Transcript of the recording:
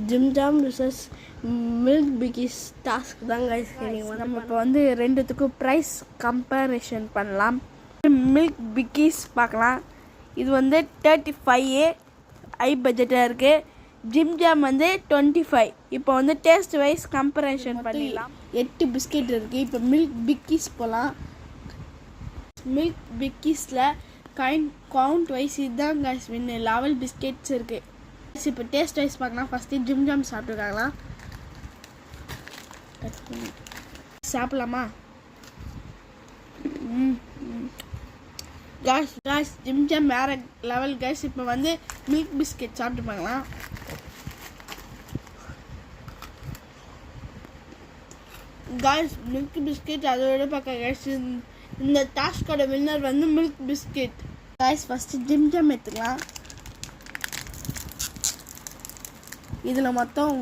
Gym Jam versus Milk Bikis task தான் guys. நம்ம இப்போ வந்து ரெண்டுத்துக்கும் ப்ரைஸ் கம்பேரிஷன் பண்ணலாம். மில்க் பிக்கிஸ் பார்க்கலாம். இது வந்து 35 ஹை பட்ஜெட்டாக இருக்குது. ஜிம் ஜாம் வந்து 25. இப்போ வந்து டேஸ்ட் வைஸ் கம்பேரிஷன் பண்ணிடலாம். 8 பிஸ்கெட் இருக்குது. இப்போ மில்க் பிக்கிஸ் போகலாம். மில்க் பிக்கிஸில் கவுண்ட் வைஸ் இதுதான் கைஸ் வின்னு. 11 பிஸ்கெட்ஸ் இருக்குது. இப்போ டேஸ்ட் வைஸ் பார்க்கலாம். ஃபஸ்ட்டு ஜிம் ஜாம் சாப்பிட்டுருக்காங்களா, சாப்பிடலாமா? காய்ஸ் ஜிம் ஜாம் வேறு லெவல் கைஸ். இப்போ வந்து மில்க் பிஸ்கெட் சாப்பிட்டுப்பாங்களா. காய்ஸ் மில்க் பிஸ்கெட் அதோட பார்க்க கைஸ். இந்த டாஸ்கோட வின்னர் வந்து milk biscuit. Guys first Jim Jam எடுத்துக்கலாம். இதில் மொத்தம்